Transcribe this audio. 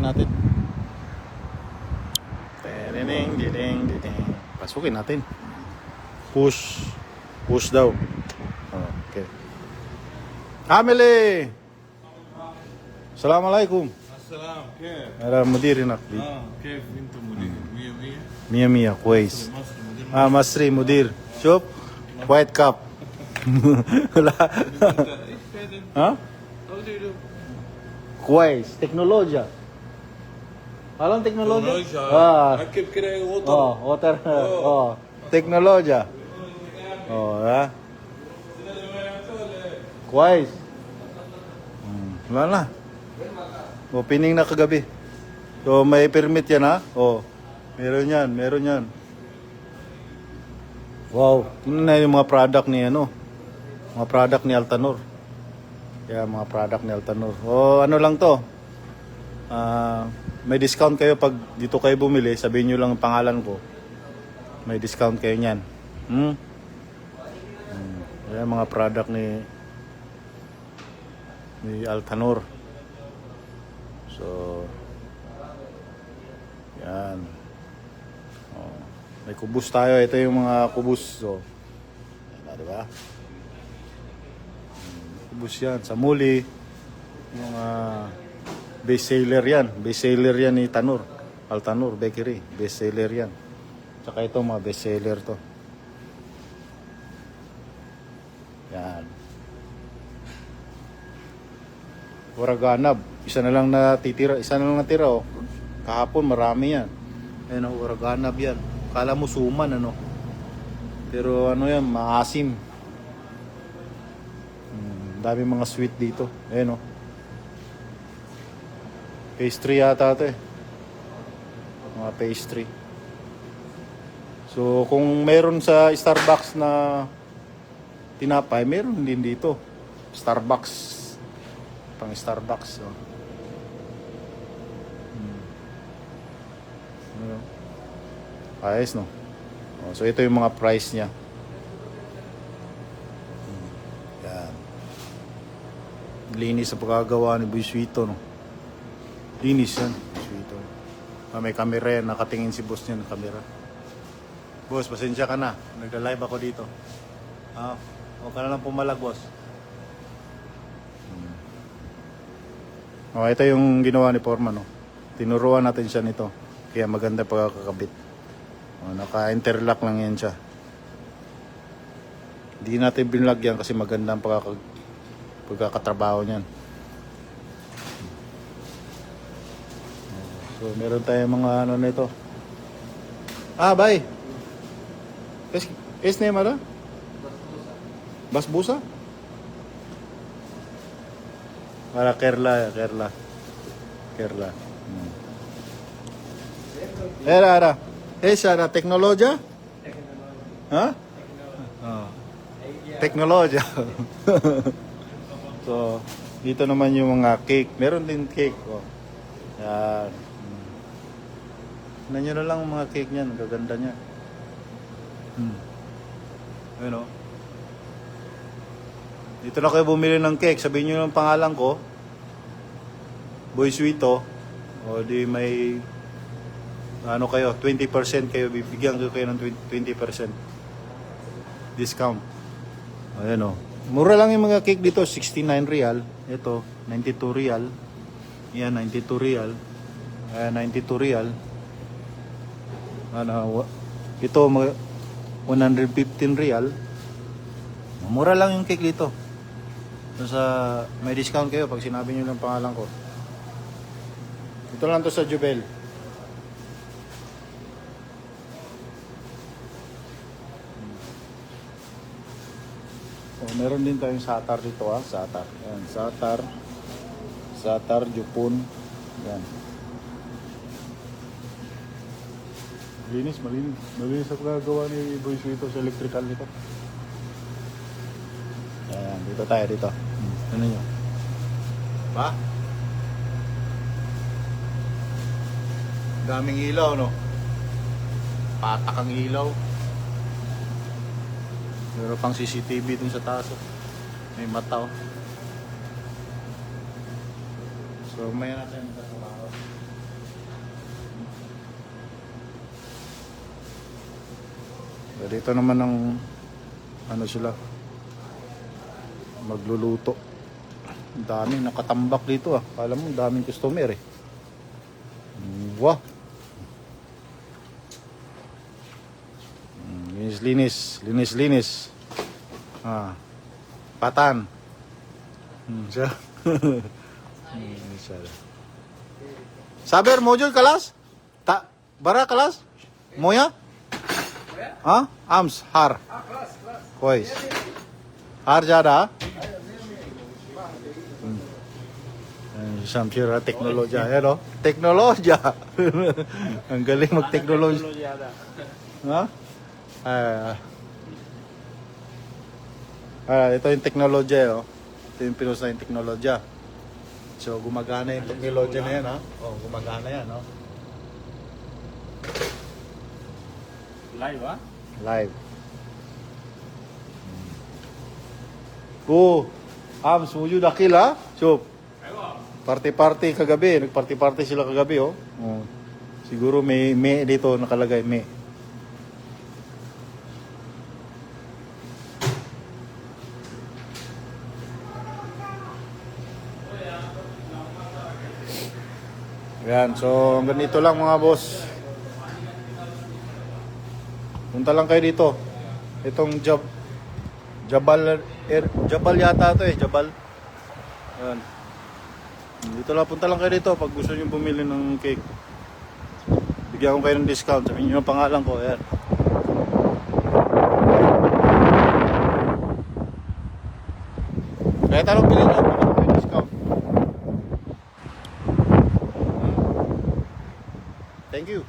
pasukin natin. Ding, ding, ding. Pasukin natin. Push. Push daw. Okay. Amele. Assalamualaikum. السلام كيف؟ أنا مدير هناك. كيف انت مدير؟ 100 مية مية كويس. مصر مدير مصري مدير. شوف. وايت كاب. لا. ايش فايدة؟ ها؟ كويس. تكنولوجيا. Alam teknologi? ركب كده وطن water. Teknologi. Ha? Kwais. Wala na. Opening na kagabi. So, may permit yan, ha? Meron yan. Wow. Tingnan na yung mga product ni, mga product ni Altanor. Kaya mga product ni Altanor. Ano lang to? May discount kayo pag dito kayo bumili, sabihin nyo lang ang pangalan ko. May discount kayo niyan. Yan mga product ni Altanor. So, yan. May kubus tayo. Ito yung mga kubus. So, yan, diba? Kubus yan. Sa muli, mga best seller yan. Best seller yan ni Tanor. Altanor Bakery. Best seller yan. Tsaka ito mga best seller to. Yan. Uraganab. Isa na lang natitira. Isa na lang natira, Kahapon marami yan. Ayan, uraganab yan. Kala mo suman, Pero yan, maasim. Dami mga sweet dito. Ayan, Pastry yata ito, Mga pastry. So, kung meron sa Starbucks na tinapay, meron din dito. Starbucks. Pang Starbucks. Ayos, no? So, ito yung mga price niya. Yan. Linis sa pagkagawa ni Boy Sweeto, no? Linis yan. Sweeto. May camera yan. Nakatingin si boss niya ng camera. Boss, pasensya ka na. Nagla-live ako dito. Huwag ka na lang pumalag, boss. Ito yung ginawa ni Foreman, Tinuruan natin siya nito. Kaya maganda pagkakabit. Naka-interlock lang yan siya. Hindi natin binlagyan kasi maganda ang pagkakatrabaho niyan. So, meron tayong mga nito. Bye. Es name ada? Basbusa? Para Kerla. Era. Era teknologi? Ha? Teknologi. So, dito naman yung mga cake. Meron din cake. Yan. Tignan nyo na lang mga cake niyan. Gaganda niya. Ayun, Dito na kayo bumili ng cake. Sabihin nyo yung pangalan ko. Boy Sweeto. O di may kayo, 20% kayo. Bibigyan ko kayo ng 20% discount. Ayan, Mura lang yung mga cake dito. 69 real. Ito, 92 real. Yan, 92 real. Ayan, 92 real. Ito 115 real. Mura lang yung cake dito. So, may discount kayo pag sinabi nyo ng pangalan ko. Ito lang to sa Jubel. Meron din tayong satar dito, satar. Ayan, satar, jupon. Yan. Malinis ang gagawa ni Boy Sweeto sa electrical nito. Ayan, dito tayo dito. Ano nyo? Ba? Daming ilaw, Patak ang ilaw. Meron pang CCTV dun sa taas. May mata. So, may natin sa trabaho. So, dito naman ng ano sila magluluto. Ang dami nakatambak dito ah. Kala mo daming customer eh. Wow. Linis. Ah. Patan. Siya. Saber mojol kalas? Bara kalas? Moya? हाँ आम्स हार कोई हार ज्यादा Samsira teknolohiya yan no? Teknolohiya ang galing mag-teknolohiya ha? Ito yung teknolohiya oh. Ito yung pinusa yung teknolohiya so gumagana yung teknolohiya na yan ha? Gumagana yan no? Live, ha? Live. Ams, muju dakil ha? Chup. Party kagabi. Nagparty sila kagabi, oh. Siguro may dito nakalagay, may. Yan, so ganito lang mga boss. Punta lang kayo dito. Itong Jabal yata ito eh, Jabal. Ayan. Dito lang, punta lang kayo dito pag gusto niyo bumili ng cake. Bigyan ko kayo ng discount. Sabihin niyo ang pangalan ko, ayan. Kaya talong bilhin niyo, bigyan ko kayo ng discount. Thank you.